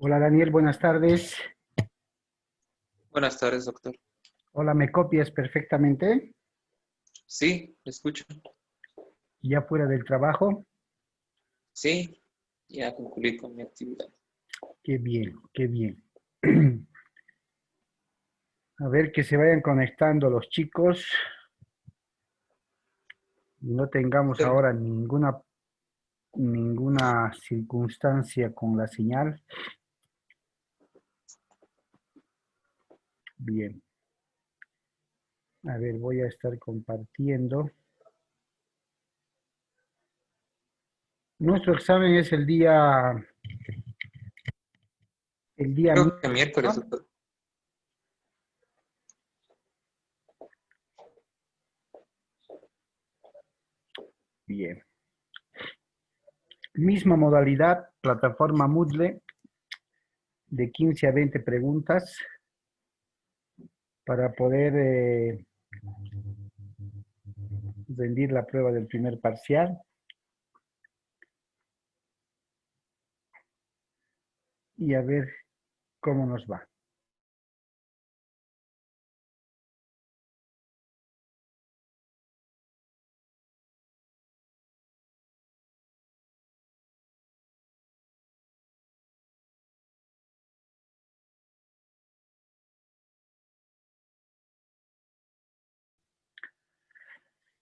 Hola Daniel, buenas tardes. Buenas tardes, doctor. Hola, ¿me copias perfectamente? Sí, le escucho. ¿Ya fuera del trabajo? Sí, ya concluí con mi actividad. Qué bien, qué bien. A ver que se vayan conectando los chicos y no tengamos Pero, ahora ninguna circunstancia con la señal. Bien. A ver, voy a estar compartiendo. Nuestro examen es el día creo que miércoles, miércoles, ¿no? doctor. Bien. Misma modalidad, plataforma Moodle, de 15 a 20 preguntas para poder rendir la prueba del primer parcial y a ver cómo nos va.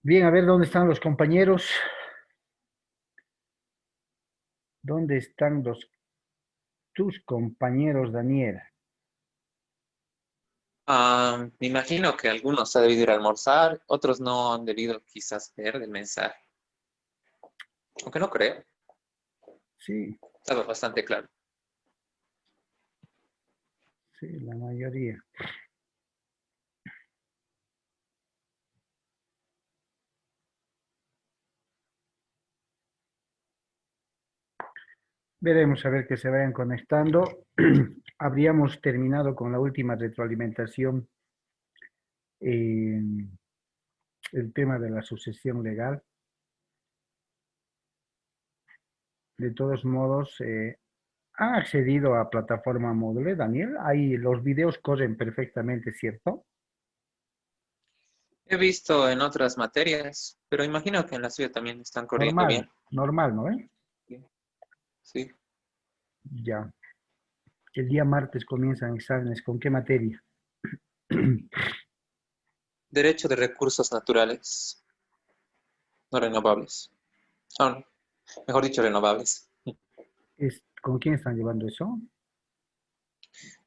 Bien, a ver dónde están los compañeros. ¿Dónde están tus compañeros, Daniel? Me imagino que algunos han debido ir a almorzar, otros no han debido quizás ver el mensaje. Aunque no creo, Sí, estaba bastante claro. sí, la mayoría. Veremos a ver que se vayan conectando. Habríamos terminado con la última retroalimentación en el tema de la sucesión legal. De todos modos, ¿han accedido a plataforma Moodle, Daniel? Ahí los videos corren perfectamente, ¿cierto? He visto en otras materias, pero imagino que en la suya también están corriendo Normal, bien. normal, ¿no? Sí. Ya. El día martes comienzan exámenes. ¿Con qué materia? Derecho de recursos naturales, no renovables. Ah, mejor dicho, renovables. ¿Con quién están llevando eso?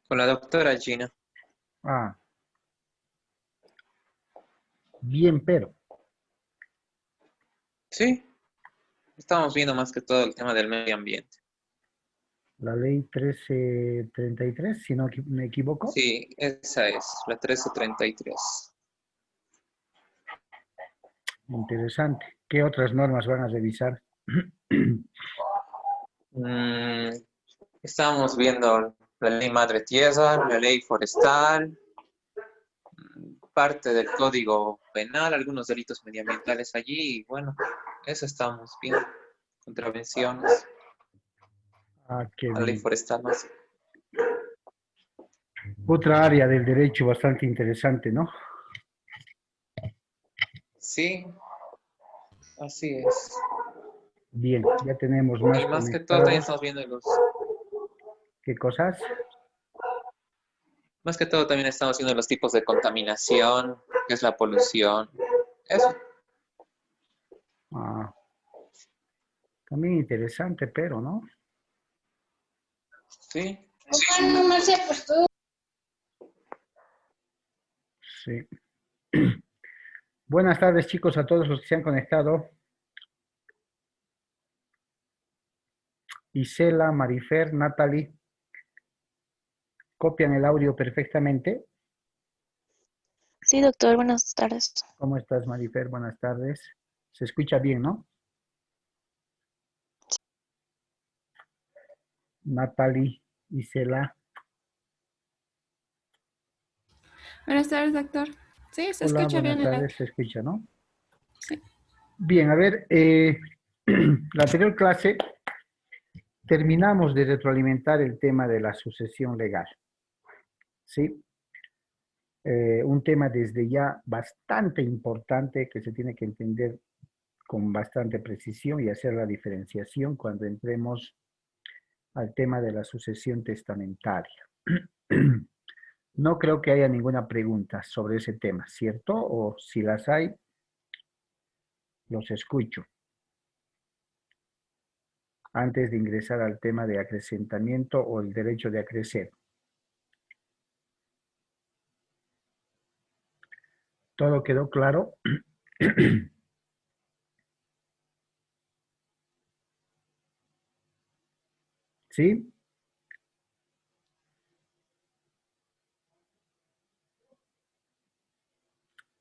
Con la doctora Gina. Ah, bien, pero Sí, estamos viendo más que todo el tema del medio ambiente. la ley 1333, si no me equivoco. Sí, esa es, la 1333. Interesante. ¿Qué otras normas van a revisar? Mm, Estábamos viendo la ley Madre Tierra, la ley forestal, parte del Código Penal, algunos delitos medioambientales allí, y bueno, eso estamos viendo. Contravenciones Ah, qué a la ley bien. forestal más. Otra área del derecho bastante interesante, ¿no? Sí, así es. Bien, ya tenemos más Y más que todo también conectados. estamos viendo ¿Qué cosas? más que todo también estamos viendo los tipos de contaminación, qué es la polución. Eso, Ah, también interesante, pero, ¿no? sí. Sí. Buenas tardes, chicos, a todos los que se han conectado. Isela, Marifer, Natalie, copian el audio perfectamente. Sí, doctor, buenas tardes. ¿Cómo estás, Marifer? Buenas tardes. Se escucha bien, ¿no? Natalie, Isela. Buenas tardes, doctor. Sí, se Hola, escucha buenas bien el audio. tardes. Se escucha, ¿no? Sí. Bien, a ver, la anterior clase terminamos de retroalimentar el tema de la sucesión legal. ¿Sí? Un tema desde ya bastante importante que se tiene que entender con bastante precisión y hacer la diferenciación cuando entremos al tema de la sucesión testamentaria. No creo que haya ninguna pregunta sobre ese tema, ¿cierto? O si las hay, los escucho. Antes de ingresar al tema de acrecentamiento o el derecho de acrecer. ¿Todo quedó claro? ¿Sí?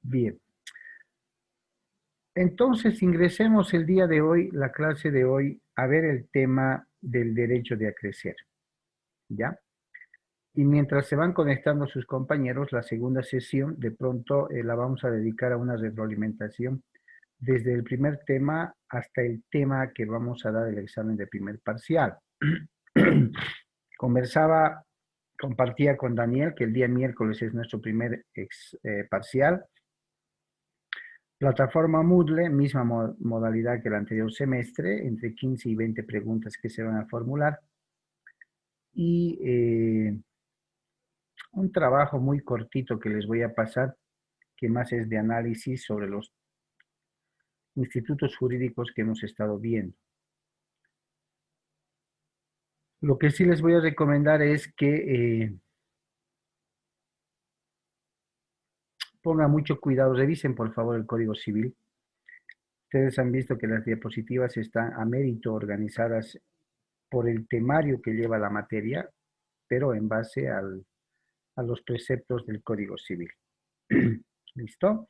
Bien. Entonces ingresemos el día de hoy, la clase de hoy, a ver el tema del derecho de acrecer. ¿Ya? Y mientras se van conectando sus compañeros, la segunda sesión de pronto la vamos a dedicar a una retroalimentación desde el primer tema hasta el tema que vamos a dar el examen de primer parcial. Compartía con Daniel que el día miércoles es nuestro primer parcial. Plataforma Moodle, misma modalidad que el anterior semestre, entre 15 y 20 preguntas que se van a formular. Y un trabajo muy cortito que les voy a pasar, que más es de análisis sobre los institutos jurídicos que hemos estado viendo. Lo que sí les voy a recomendar es que pongan mucho cuidado, revisen por favor el Código Civil. Ustedes han visto que las diapositivas están a mérito organizadas por el temario que lleva la materia, pero en base a los preceptos del Código Civil. ¿Listo?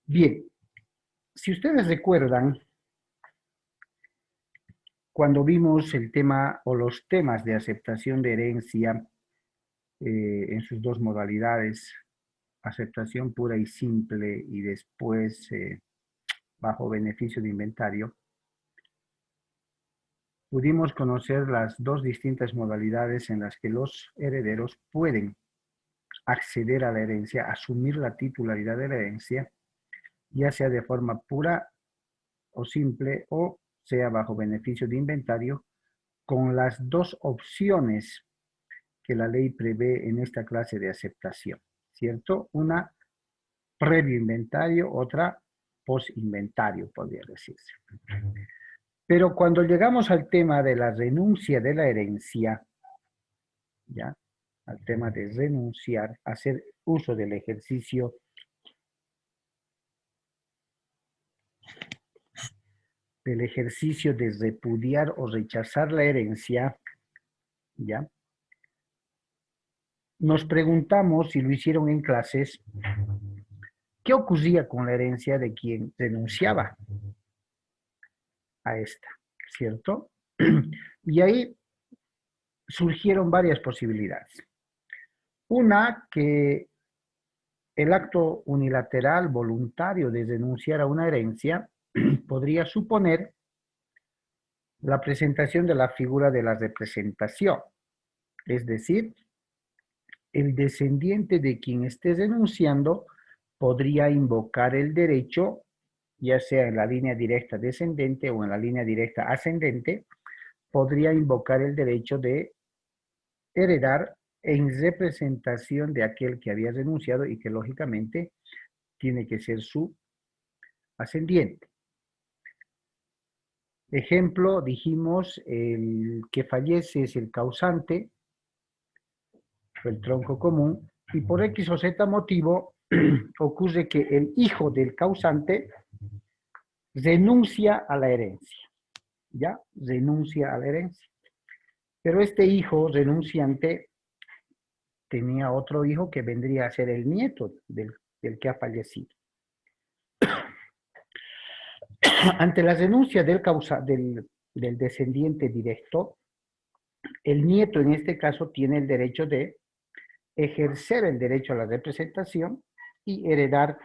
Bien, si ustedes recuerdan, cuando vimos el tema o los temas de aceptación de herencia en sus dos modalidades, aceptación pura y simple y después bajo beneficio de inventario, pudimos conocer las dos distintas modalidades en las que los herederos pueden acceder a la herencia, asumir la titularidad de la herencia, ya sea de forma pura o simple o sea bajo beneficio de inventario, con las dos opciones que la ley prevé en esta clase de aceptación, ¿cierto? Una previo inventario, otra post inventario, podría decirse. Pero cuando llegamos al tema de la renuncia de la herencia, ¿ya? Al tema de renunciar, hacer uso del ejercicio de repudiar o rechazar la herencia, ¿ya? Nos preguntamos, si lo hicieron en clases, ¿qué ocurría con la herencia de quien renunciaba a esta? ¿Cierto? Y ahí surgieron varias posibilidades. Una, que el acto unilateral, voluntario de renunciar a una herencia podría suponer la presentación de la figura de la representación, es decir, el descendiente de quien esté renunciando podría invocar el derecho, ya sea en la línea directa descendente o en la línea directa ascendente, podría invocar el derecho de heredar en representación de aquel que había renunciado y que lógicamente tiene que ser su ascendiente. Ejemplo, dijimos, el que fallece es el causante, el tronco común, y por X o Z motivo ocurre que el hijo del causante renuncia a la herencia, ¿ya? Renuncia a la herencia. Pero este hijo renunciante tenía otro hijo que vendría a ser el nieto del que ha fallecido. Ante la renuncia del descendiente directo, el nieto en este caso tiene el derecho de ejercer el derecho a la representación y heredar,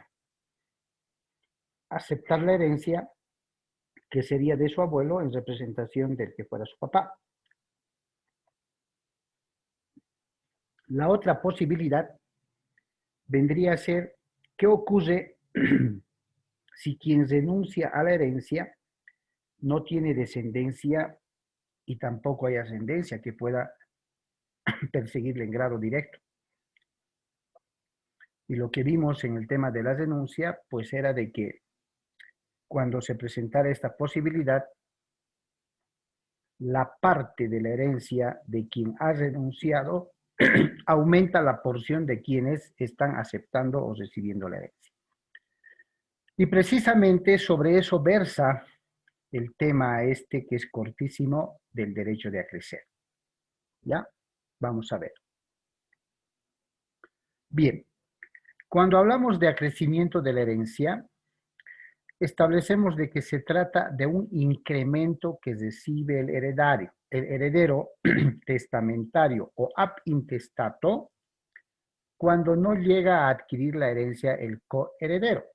aceptar la herencia que sería de su abuelo en representación del que fuera su papá. La otra posibilidad vendría a ser qué ocurre si quien renuncia a la herencia no tiene descendencia y tampoco hay ascendencia que pueda perseguirle en grado directo. Y lo que vimos en el tema de la renuncia, pues era de que cuando se presentara esta posibilidad, la parte de la herencia de quien ha renunciado aumenta la porción de quienes están aceptando o recibiendo la herencia. Y precisamente sobre eso versa el tema este que es cortísimo del derecho de acrecer. ¿Ya? Vamos a ver. Bien, cuando hablamos de acrecimiento de la herencia, establecemos de que se trata de un incremento que recibe el heredero testamentario o ab intestato, cuando no llega a adquirir la herencia el coheredero,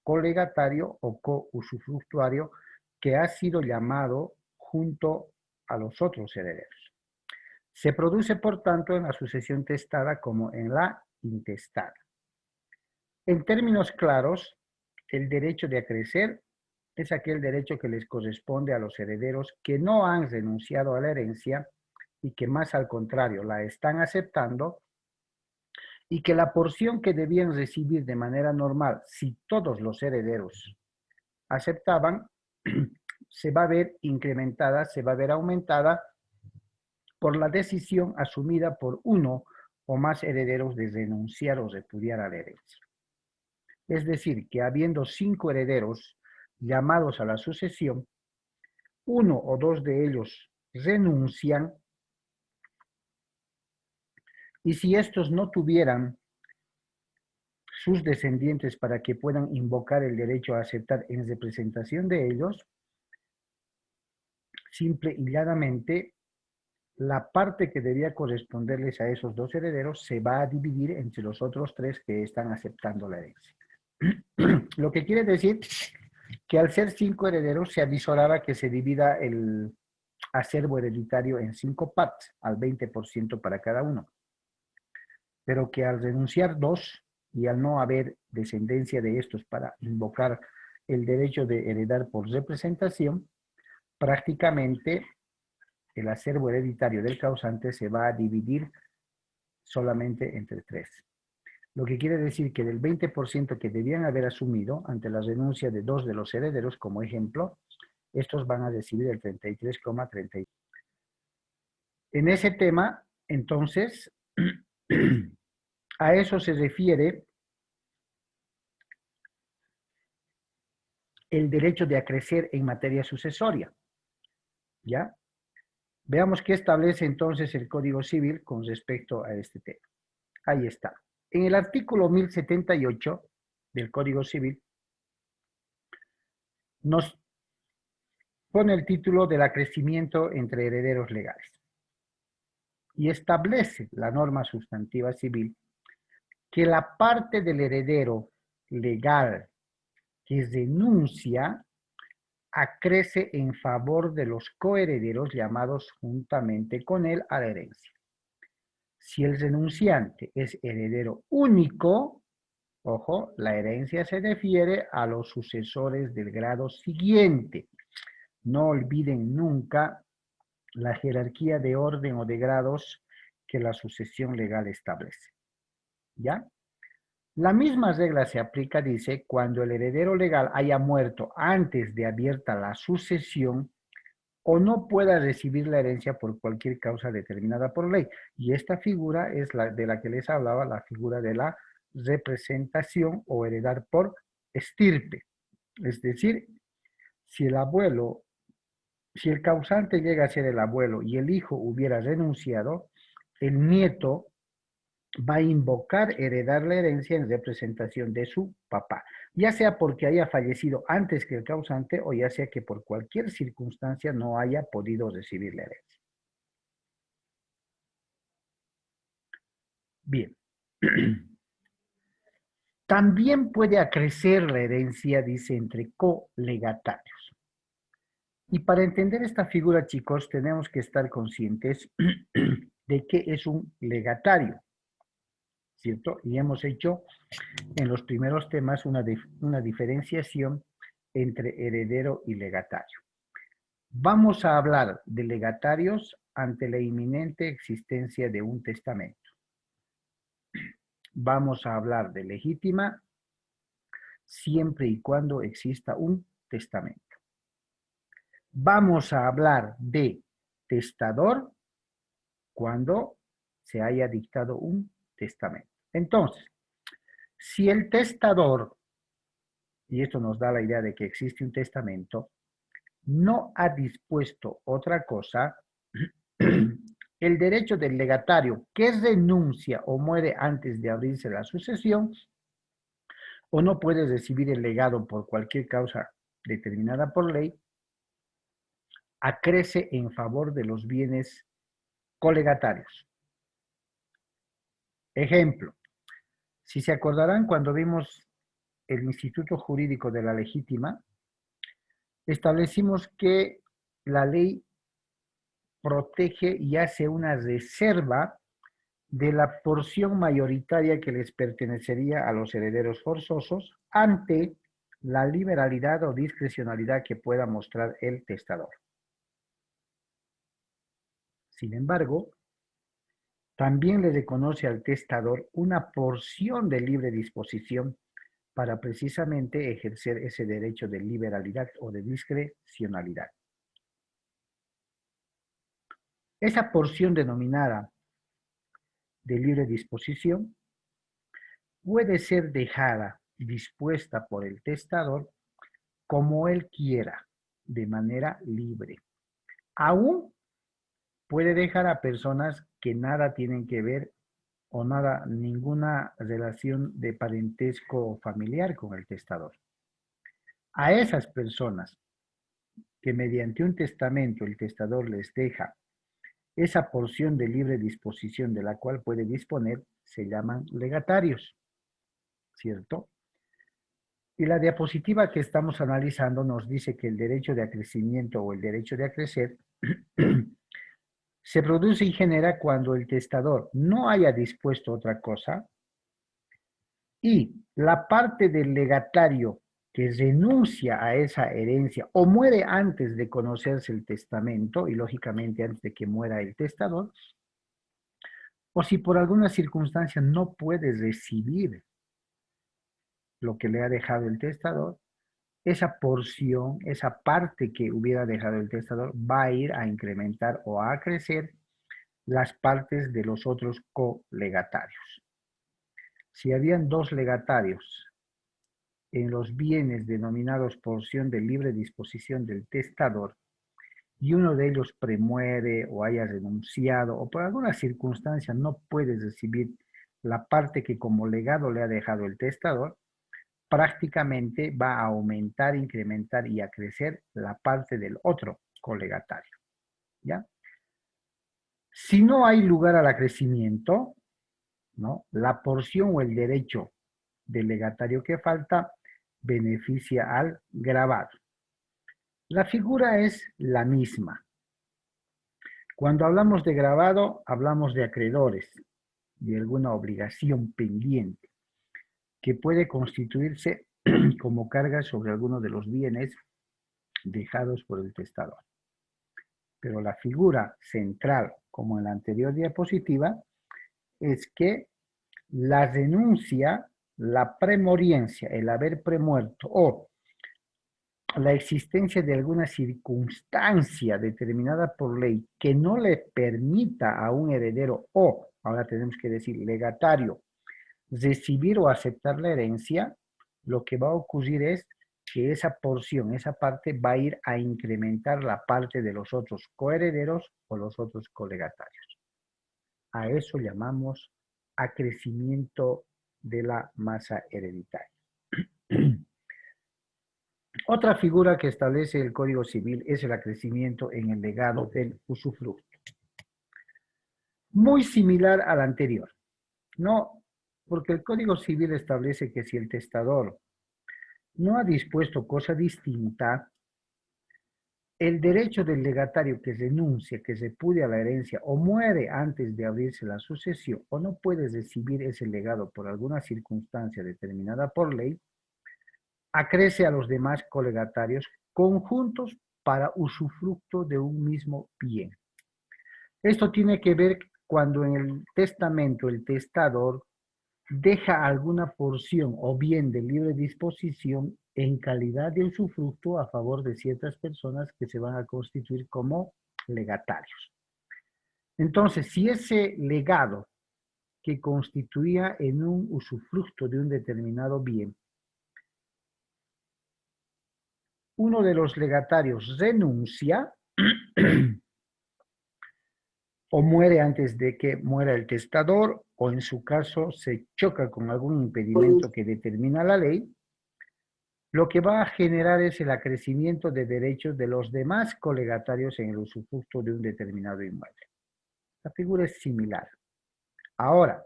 colegatario o cousufructuario, que ha sido llamado junto a los otros herederos. Se produce, por tanto, en la sucesión testada como en la intestada. En términos claros, el derecho de acrecer es aquel derecho que les corresponde a los herederos que no han renunciado a la herencia y que más al contrario la están aceptando, y que la porción que debían recibir de manera normal, si todos los herederos aceptaban, se va a ver incrementada, se va a ver aumentada por la decisión asumida por uno o más herederos de renunciar o repudiar a la herencia. Es decir, que habiendo 5 herederos llamados a la sucesión, uno o dos de ellos renuncian, y si estos no tuvieran sus descendientes para que puedan invocar el derecho a aceptar en representación de ellos, simple y llanamente, la parte que debía corresponderles a esos 2 herederos se va a dividir entre los otros 3 que están aceptando la herencia. Lo que quiere decir que al ser 5 herederos se avisoraba que se divida el acervo hereditario en 5 partes, al 20% para cada uno. Pero que al renunciar 2 y al no haber descendencia de estos para invocar el derecho de heredar por representación, prácticamente el acervo hereditario del causante se va a dividir solamente entre 3. Lo que quiere decir que del 20% que debían haber asumido ante la renuncia de 2 de los herederos, como ejemplo, estos van a recibir el 33,33. En ese tema, entonces, a eso se refiere el derecho de acrecer en materia sucesoria. ¿Ya? Veamos qué establece entonces el Código Civil con respecto a este tema. Ahí está. En el artículo 1078 del Código Civil nos pone el título del acrecimiento entre herederos legales y establece la norma sustantiva civil que la parte del heredero legal que renuncia acrece en favor de los coherederos llamados juntamente con él a la herencia. Si el renunciante es heredero único, ojo, la herencia se refiere a los sucesores del grado siguiente. No olviden nunca la jerarquía de orden o de grados que la sucesión legal establece. ¿Ya? La misma regla se aplica, dice, cuando el heredero legal haya muerto antes de abierta la sucesión o no pueda recibir la herencia por cualquier causa determinada por ley. Y esta figura es la de la que les hablaba, la figura de la representación o heredar por estirpe. Es decir, si el causante llega a ser el abuelo y el hijo hubiera renunciado, el nieto va a invocar heredar la herencia en representación de su papá, ya sea porque haya fallecido antes que el causante o ya sea que por cualquier circunstancia no haya podido recibir la herencia. Bien. También puede acrecer la herencia, dice, entre colegatarios. Y para entender esta figura, chicos, tenemos que estar conscientes de qué es un legatario, ¿cierto? Y hemos hecho en los primeros temas una diferenciación entre heredero y legatario. Vamos a hablar de legatarios ante la inminente existencia de un testamento. Vamos a hablar de legítima siempre y cuando exista un testamento. Vamos a hablar de testador cuando se haya dictado un testamento. Entonces, si el testador, y esto nos da la idea de que existe un testamento, no ha dispuesto otra cosa, el derecho del legatario que renuncia o muere antes de abrirse la sucesión o no puede recibir el legado por cualquier causa determinada por ley, acrece en favor de los bienes colegatarios. Ejemplo, si se acordarán cuando vimos el Instituto Jurídico de la Legítima, establecimos que la ley protege y hace una reserva de la porción mayoritaria que les pertenecería a los herederos forzosos ante la liberalidad o discrecionalidad que pueda mostrar el testador. Sin embargo, también le reconoce al testador una porción de libre disposición para precisamente ejercer ese derecho de liberalidad o de discrecionalidad. Esa porción denominada de libre disposición puede ser dejada y dispuesta por el testador como él quiera, de manera libre. Aún puede dejar a personas que nada tienen que ver o nada, ninguna relación de parentesco familiar con el testador. A esas personas que mediante un testamento el testador les deja esa porción de libre disposición de la cual puede disponer, se llaman legatarios, ¿cierto? Y la diapositiva que estamos analizando nos dice que el derecho de acrecimiento o el derecho de acrecer se produce y genera cuando el testador no haya dispuesto otra cosa y la parte del legatario que renuncia a esa herencia o muere antes de conocerse el testamento y lógicamente antes de que muera el testador, o si por alguna circunstancia no puede recibir lo que le ha dejado el testador, esa porción, esa parte que hubiera dejado el testador va a ir a incrementar o a crecer las partes de los otros colegatarios. Si habían dos legatarios en los bienes denominados porción de libre disposición del testador y uno de ellos premuere o haya renunciado o por alguna circunstancia no puede recibir la parte que como legado le ha dejado el testador, prácticamente va a aumentar, incrementar y a crecer la parte del otro colegatario, ¿ya? Si no hay lugar al acrecimiento, ¿no? La porción o el derecho del legatario que falta beneficia al gravado. La figura es la misma. Cuando hablamos de gravado, hablamos de acreedores, de alguna obligación pendiente, que puede constituirse como carga sobre alguno de los bienes dejados por el testador. Pero la figura central, como en la anterior diapositiva, es que la renuncia, la premoriencia, el haber premuerto o la existencia de alguna circunstancia determinada por ley que no le permita a un heredero o, ahora tenemos que decir, legatario, recibir o aceptar la herencia, lo que va a ocurrir es que esa porción, esa parte va a ir a incrementar la parte de los otros coherederos o los otros colegatarios. A eso llamamos acrecimiento de la masa hereditaria. Otra figura que establece el Código Civil es el acrecimiento en el legado del usufructo. Muy similar al anterior, ¿no? Porque el Código Civil establece que si el testador no ha dispuesto cosa distinta, el derecho del legatario que renuncia, que repudia la herencia o muere antes de abrirse la sucesión o no puede recibir ese legado por alguna circunstancia determinada por ley, acrece a los demás colegatarios conjuntos para usufructo de un mismo bien. Esto tiene que ver cuando en el testamento el testador deja alguna porción o bien de libre disposición en calidad de usufructo a favor de ciertas personas que se van a constituir como legatarios. Entonces, si ese legado que constituía en un usufructo de un determinado bien, uno de los legatarios renuncia o muere antes de que muera el testador, o en su caso se choca con algún impedimento que determina la ley, lo que va a generar es el acrecimiento de derechos de los demás colegatarios en el usufructo de un determinado inmueble. La figura es similar. Ahora,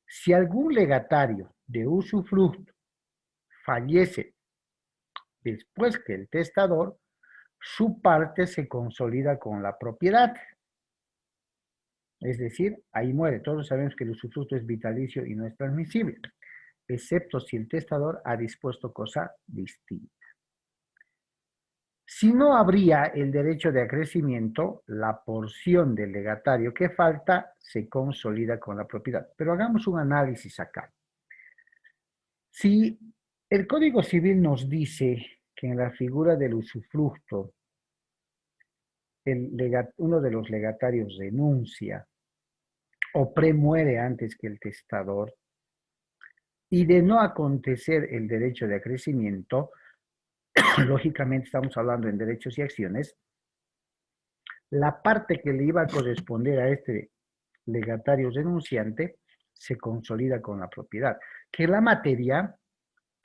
si algún legatario de usufructo fallece después que el testador, su parte se consolida con la propiedad. Es decir, ahí muere. Todos sabemos que el usufructo es vitalicio y no es transmisible, excepto si el testador ha dispuesto cosa distinta. Si no habría el derecho de acrecimiento, la porción del legatario que falta se consolida con la propiedad. Pero hagamos un análisis acá. Si el Código Civil nos dice que en la figura del usufructo uno de los legatarios renuncia o premuere antes que el testador, y de no acontecer el derecho de acrecimiento, lógicamente estamos hablando en derechos y acciones, la parte que le iba a corresponder a este legatario renunciante se consolida con la propiedad, que la materia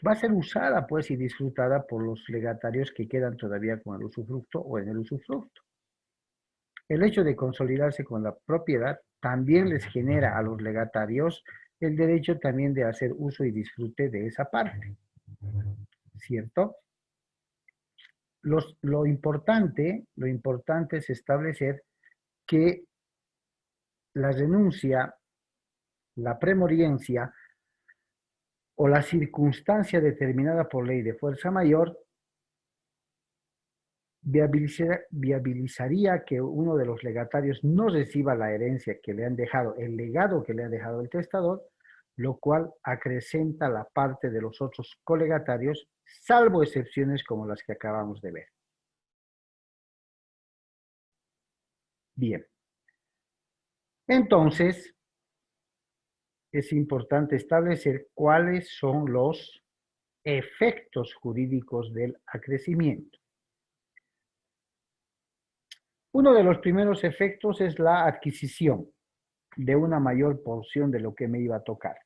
va a ser usada pues y disfrutada por los legatarios que quedan todavía con el usufructo o en el usufructo. El hecho de consolidarse con la propiedad también les genera a los legatarios el derecho también de hacer uso y disfrute de esa parte, ¿cierto? Lo importante es establecer que la renuncia, la premoriencia o la circunstancia determinada por ley de fuerza mayor viabilizaría que uno de los legatarios no reciba la herencia que le han dejado, el legado que le ha dejado el testador, lo cual acrecenta la parte de los otros colegatarios, salvo excepciones como las que acabamos de ver. Bien. Entonces, es importante establecer cuáles son los efectos jurídicos del acrecimiento. Uno de los primeros efectos es la adquisición de una mayor porción de lo que me iba a tocar.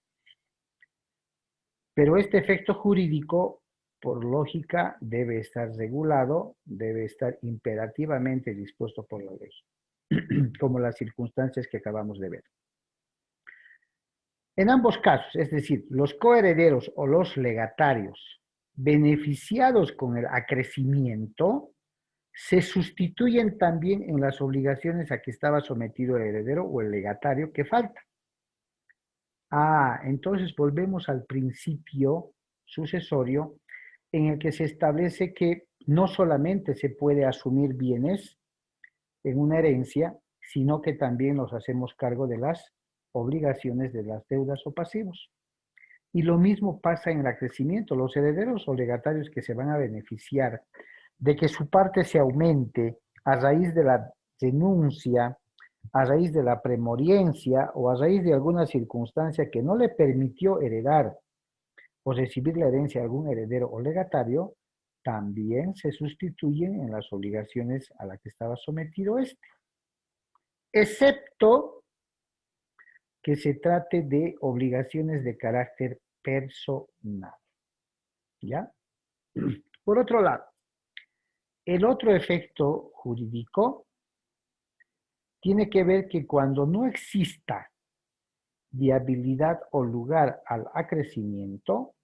Pero este efecto jurídico, por lógica, debe estar regulado, debe estar imperativamente dispuesto por la ley, como las circunstancias que acabamos de ver. En ambos casos, es decir, los coherederos o los legatarios beneficiados con el acrecimiento se sustituyen también en las obligaciones a que estaba sometido el heredero o el legatario que falta. Entonces volvemos al principio sucesorio en el que se establece que no solamente se puede asumir bienes en una herencia, sino que también nos hacemos cargo de las obligaciones de las deudas o pasivos. Y lo mismo pasa en el acrecimiento. Los herederos o legatarios que se van a beneficiar de que su parte se aumente a raíz de la denuncia, a raíz de la premoriencia o a raíz de alguna circunstancia que no le permitió heredar o recibir la herencia de algún heredero o legatario, también se sustituyen en las obligaciones a las que estaba sometido este. Excepto que se trate de obligaciones de carácter personal. ¿Ya? Por otro lado, el otro efecto jurídico tiene que ver que cuando no exista viabilidad o lugar al acrecimiento,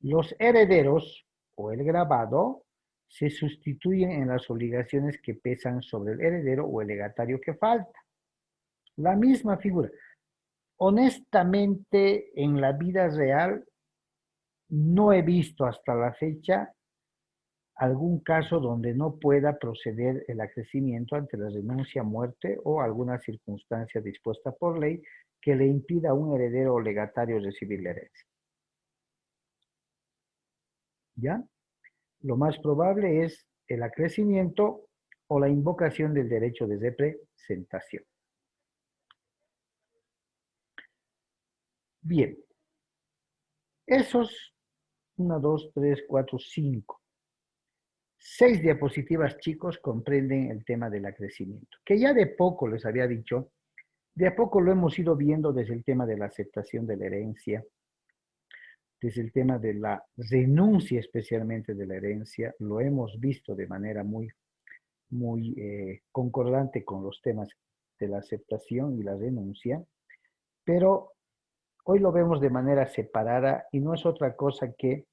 los herederos o el gravado se sustituyen en las obligaciones que pesan sobre el heredero o el legatario que falta. La misma figura. Honestamente, en la vida real, no he visto hasta la fecha algún caso donde no pueda proceder el acrecimiento ante la renuncia, muerte o alguna circunstancia dispuesta por ley que le impida a un heredero o legatario recibir la herencia. ¿Ya? Lo más probable es el acrecimiento o la invocación del derecho de representación. Bien. Esos 1, 2, 3, 4, 5. 6 diapositivas, chicos, comprenden el tema del acrecimiento, que ya de poco les había dicho, de a poco lo hemos ido viendo desde el tema de la aceptación de la herencia, desde el tema de la renuncia especialmente de la herencia, lo hemos visto de manera muy concordante con los temas de la aceptación y la renuncia, pero hoy lo vemos de manera separada y no es otra cosa que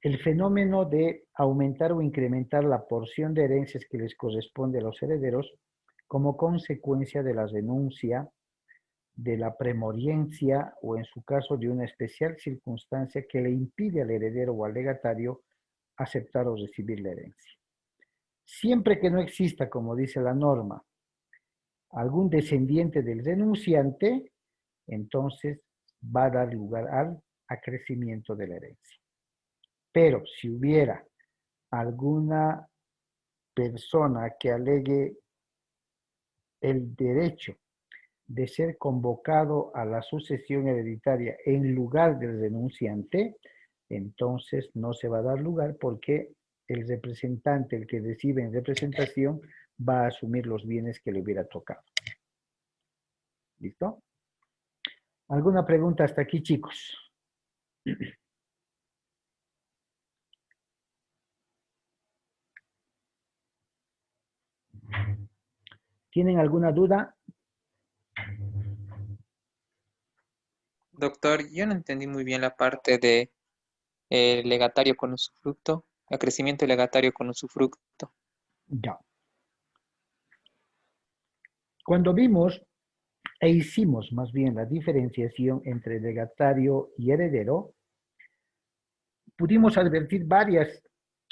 el fenómeno de aumentar o incrementar la porción de herencias que les corresponde a los herederos como consecuencia de la renuncia, de la premoriencia o en su caso de una especial circunstancia que le impide al heredero o al legatario aceptar o recibir la herencia. Siempre que no exista, como dice la norma, algún descendiente del renunciante, entonces va a dar lugar al acrecimiento de la herencia. Pero si hubiera alguna persona que alegue el derecho de ser convocado a la sucesión hereditaria en lugar del renunciante, entonces no se va a dar lugar porque el representante, el que recibe en representación, va a asumir los bienes que le hubiera tocado. ¿Listo? ¿Alguna pregunta hasta aquí, chicos? ¿Tienen alguna duda? Doctor, yo no entendí muy bien la parte de legatario con usufructo, acrecimiento legatario con usufructo. Ya. Cuando vimos e hicimos más bien la diferenciación entre legatario y heredero, pudimos advertir varias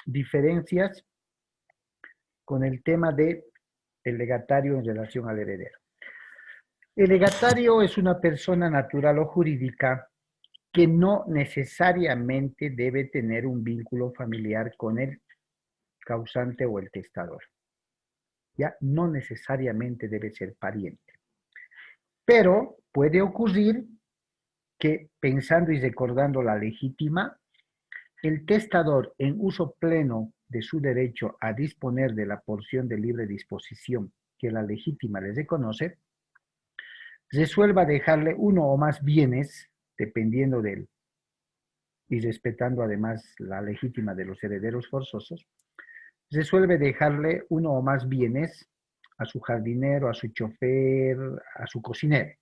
diferencias con el tema de el legatario en relación al heredero. El legatario es una persona natural o jurídica que no necesariamente debe tener un vínculo familiar con el causante o el testador. Ya no necesariamente debe ser pariente. Pero puede ocurrir que, pensando y recordando la legítima, el testador, en uso pleno de su derecho a disponer de la porción de libre disposición que la legítima le reconoce, resuelva dejarle uno o más bienes, dependiendo de él, y respetando además la legítima de los herederos forzosos, resuelve dejarle uno o más bienes a su jardinero, a su chofer, a su cocinero,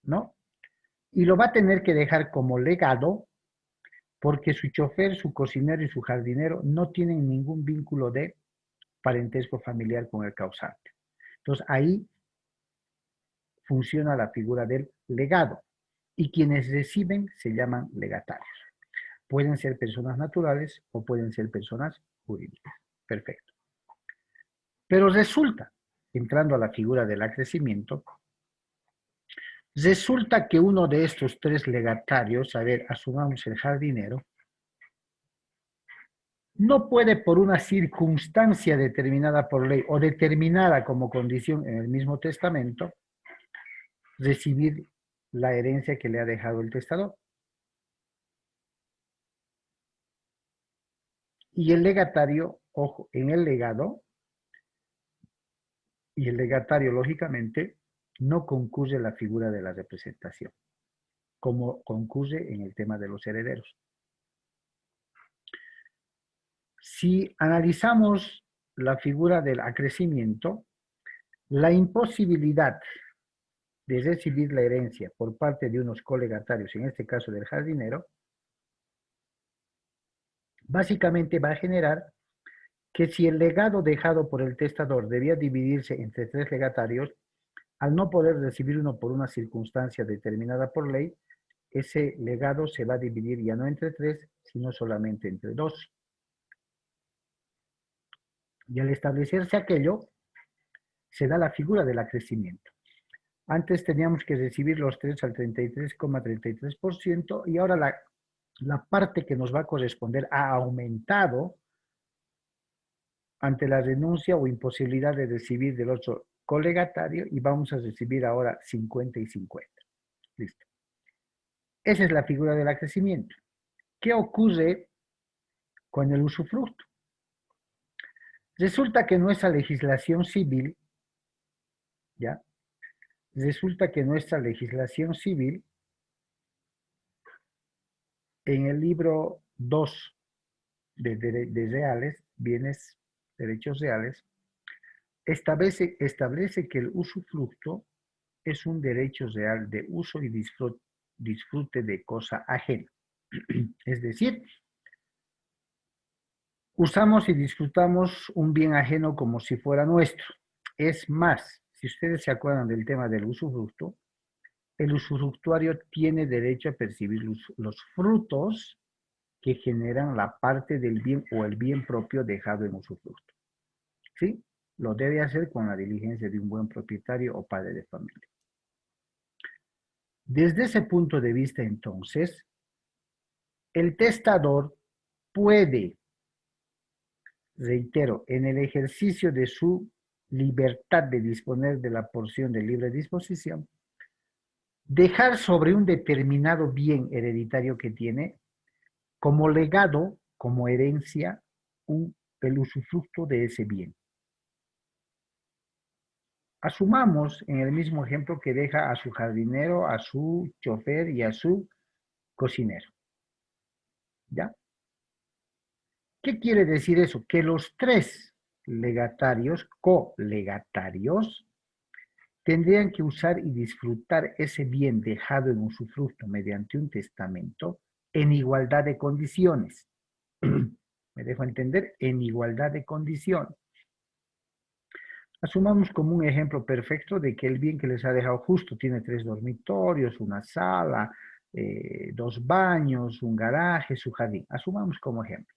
¿no? Y lo va a tener que dejar como legado porque su chofer, su cocinero y su jardinero no tienen ningún vínculo de parentesco familiar con el causante. Entonces ahí funciona la figura del legado y quienes reciben se llaman legatarios. Pueden ser personas naturales o pueden ser personas jurídicas. Perfecto. Pero resulta, entrando a la figura del acrecimiento, resulta que uno de estos tres legatarios, a ver, asumamos el jardinero, no puede por una circunstancia determinada por ley o determinada como condición en el mismo testamento, recibir la herencia que le ha dejado el testador. Y el legatario, ojo, en el legado, y el legatario, lógicamente, no concurre la figura de la representación, como concurre en el tema de los herederos. Si analizamos la figura del acrecimiento, la imposibilidad de recibir la herencia por parte de unos colegatarios, en este caso del jardinero, básicamente va a generar que si el legado dejado por el testador debía dividirse entre 3 legatarios, al no poder recibir uno por una circunstancia determinada por ley, ese legado se va a dividir ya no entre 3, sino solamente entre 2. Y al establecerse aquello, se da la figura del acrecimiento. Antes teníamos que recibir los 3 al 33,33% y ahora la parte que nos va a corresponder ha aumentado ante la renuncia o imposibilidad de recibir del otro colegatario y vamos a recibir ahora 50 y 50. Listo. Esa es la figura del acrecimiento. ¿Qué ocurre con el usufructo? Resulta que nuestra legislación civil, ¿ya? Resulta que nuestra legislación civil, en el libro 2 de reales, bienes, derechos reales, establece que el usufructo es un derecho real de uso y disfrute de cosa ajena. Es decir, usamos y disfrutamos un bien ajeno como si fuera nuestro. Es más, si ustedes se acuerdan del tema del usufructo, el usufructuario tiene derecho a percibir los frutos que generan la parte del bien o el bien propio dejado en usufructo. ¿Sí? Lo debe hacer con la diligencia de un buen propietario o padre de familia. Desde ese punto de vista, entonces, el testador puede, reitero, en el ejercicio de su libertad de disponer de la porción de libre disposición, dejar sobre un determinado bien hereditario que tiene, como legado, como herencia, el usufructo de ese bien. Asumamos en el mismo ejemplo que deja a su jardinero, a su chofer y a su cocinero. ¿Ya? ¿Qué quiere decir eso? Que los 3 legatarios, colegatarios, tendrían que usar y disfrutar ese bien dejado en usufructo mediante un testamento en igualdad de condiciones. ¿Me dejo entender? En igualdad de condiciones. Asumamos como un ejemplo perfecto de que el bien que les ha dejado justo tiene 3 dormitorios, una sala, 2 baños, un garaje, su jardín. Asumamos como ejemplo.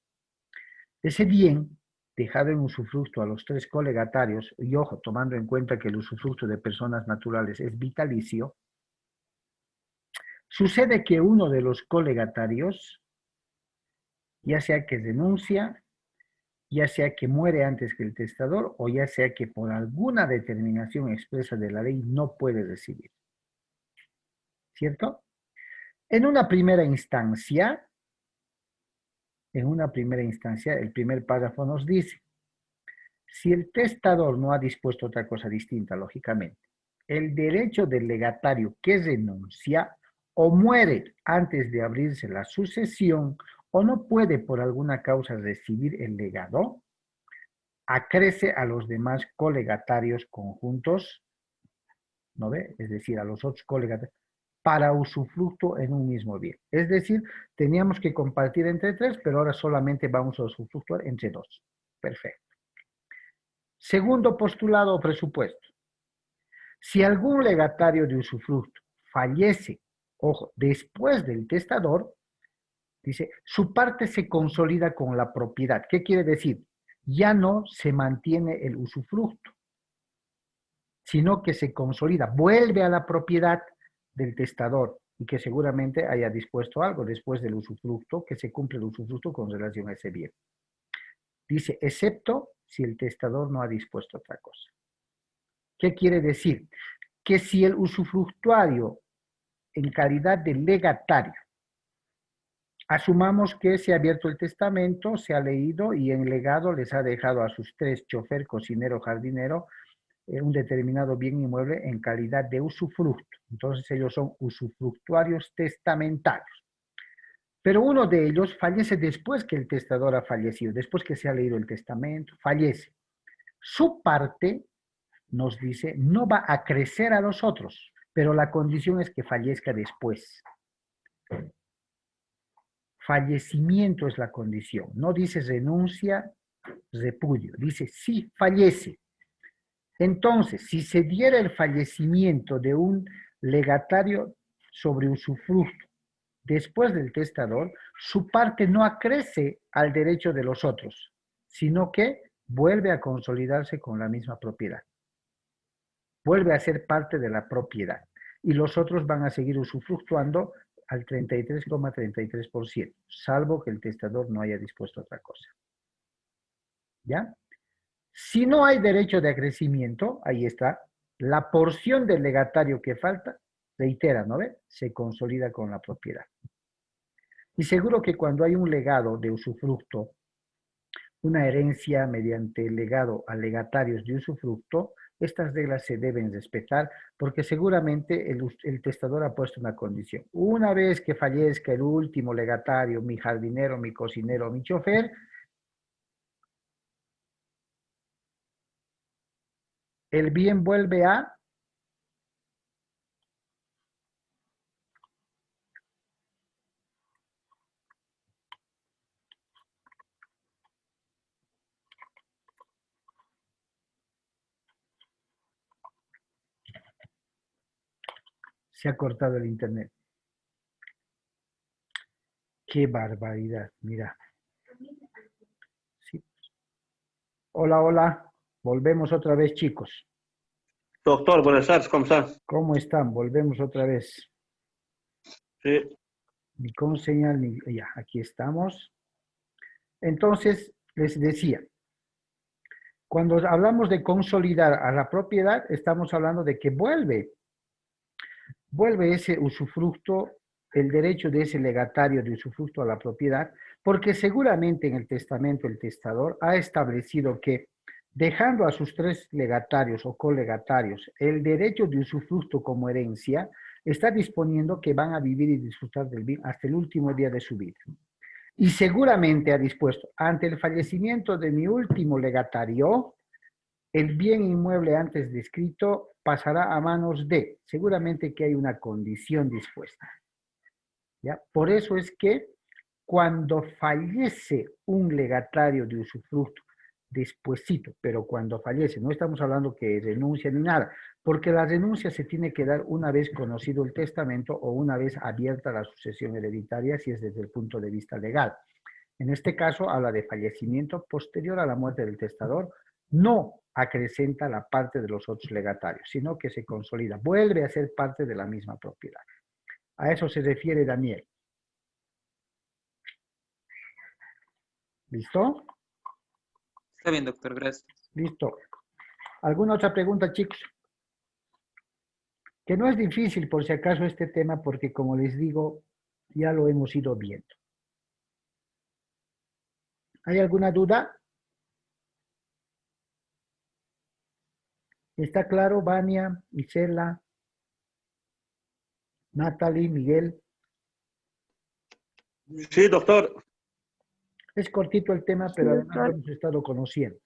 Ese bien dejado en usufructo a los 3 colegatarios, y ojo, tomando en cuenta que el usufructo de personas naturales es vitalicio, sucede que uno de los colegatarios, ya sea que renuncia, ya sea que muere antes que el testador, o ya sea que por alguna determinación expresa de la ley no puede recibir. ¿Cierto? En una primera instancia, el primer párrafo nos dice, si el testador no ha dispuesto otra cosa distinta, lógicamente, el derecho del legatario que renuncia o muere antes de abrirse la sucesión o no puede por alguna causa recibir el legado, acrece a los demás colegatarios conjuntos, ¿no ve? Es decir, a los otros colegatarios, para usufructo en un mismo bien. Es decir, teníamos que compartir entre 3, pero ahora solamente vamos a usufructuar entre 2. Perfecto. Segundo postulado o presupuesto. Si algún legatario de usufructo fallece, ojo, después del testador, dice, su parte se consolida con la propiedad. ¿Qué quiere decir? Ya no se mantiene el usufructo, sino que se consolida, vuelve a la propiedad del testador y que seguramente haya dispuesto algo después del usufructo, que se cumple el usufructo con relación a ese bien. Dice, excepto si el testador no ha dispuesto otra cosa. ¿Qué quiere decir? Que si el usufructuario, en calidad de legatario, asumamos que se ha abierto el testamento, se ha leído y en legado les ha dejado a sus 3, chofer, cocinero, jardinero, un determinado bien inmueble en calidad de usufructo. Entonces ellos son usufructuarios testamentarios. Pero uno de ellos fallece después que el testador ha fallecido, después que se ha leído el testamento, fallece. Su parte, nos dice, no va a crecer a los otros, pero la condición es que fallezca después. fallecimiento es la condición. No dice renuncia, repudio. Dice si fallece. Entonces, si se diera el fallecimiento de un legatario sobre usufructo después del testador, su parte no acrece al derecho de los otros, sino que vuelve a consolidarse con la misma propiedad. Vuelve a ser parte de la propiedad. Y los otros van a seguir usufructuando al 33,33%, salvo que el testador no haya dispuesto otra cosa. ¿Ya? Si no hay derecho de acrecimiento, ahí está, la porción del legatario que falta, reitera, ¿no ve? Se consolida con la propiedad. Y seguro que cuando hay un legado de usufructo, una herencia mediante legado a legatarios de usufructo, estas reglas se deben respetar porque seguramente el testador ha puesto una condición. Una vez que fallezca el último legatario, mi jardinero, mi cocinero, mi chofer, el bien vuelve a se ha cortado el internet. Qué barbaridad, mira. Sí. Hola, hola. Volvemos otra vez, chicos. Doctor, buenas tardes, ¿cómo está? ¿Cómo están? Volvemos otra vez. Sí, Ni con señal, ni... Ya, aquí estamos. Entonces, les decía, cuando hablamos de consolidar a la propiedad, estamos hablando de que vuelve ese usufructo, el derecho de ese legatario de usufructo a la propiedad, porque seguramente en el testamento el testador ha establecido que dejando a sus 3 legatarios o colegatarios el derecho de usufructo como herencia, está disponiendo que van a vivir y disfrutar del bien hasta el último día de su vida. Y seguramente ha dispuesto, ante el fallecimiento de mi último legatario, el bien inmueble antes descrito pasará a manos de, seguramente que hay una condición dispuesta. ¿Ya? Por eso es que cuando fallece un legatario de usufructo, despuesito, pero cuando fallece, no estamos hablando que renuncia ni nada, porque la renuncia se tiene que dar una vez conocido el testamento o una vez abierta la sucesión hereditaria, si es desde el punto de vista legal. En este caso, habla de fallecimiento posterior a la muerte del testador, no acrecenta la parte de los otros legatarios, sino que se consolida, vuelve a ser parte de la misma propiedad. A eso se refiere Daniel. ¿Listo? Está bien, doctor, gracias. Listo. ¿Alguna otra pregunta, chicos? Que no es difícil, por si acaso, este tema, porque como les digo, ya lo hemos ido viendo. ¿Hay alguna duda? ¿Está claro, Vania, Isela, Natalie, Miguel? sí, doctor. Es cortito el tema, pero además lo hemos estado conociendo.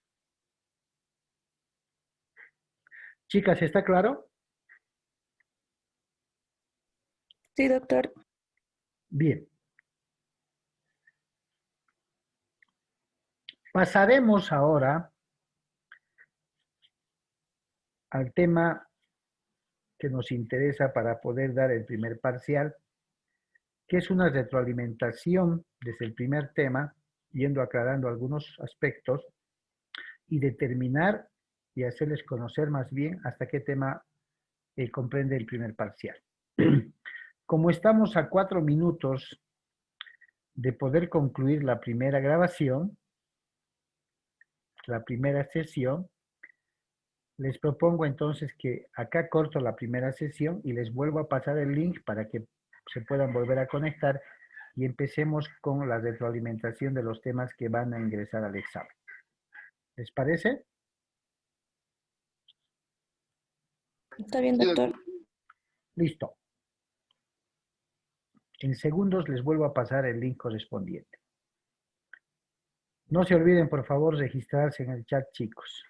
Chicas, ¿está claro? Sí, doctor. Bien. Pasaremos ahora al tema que nos interesa para poder dar el primer parcial, que es una retroalimentación desde el primer tema, yendo aclarando algunos aspectos y determinar y hacerles conocer más bien hasta qué tema comprende el primer parcial. Como estamos a 4 minutos de poder concluir la primera grabación, la primera sesión, les propongo entonces que acá corto la primera sesión y les vuelvo a pasar el link para que se puedan volver a conectar y empecemos con la retroalimentación de los temas que van a ingresar al examen. ¿Les parece? Está bien, doctor. Listo. En segundos les vuelvo a pasar el link correspondiente. No se olviden, por favor, registrarse en el chat, chicos.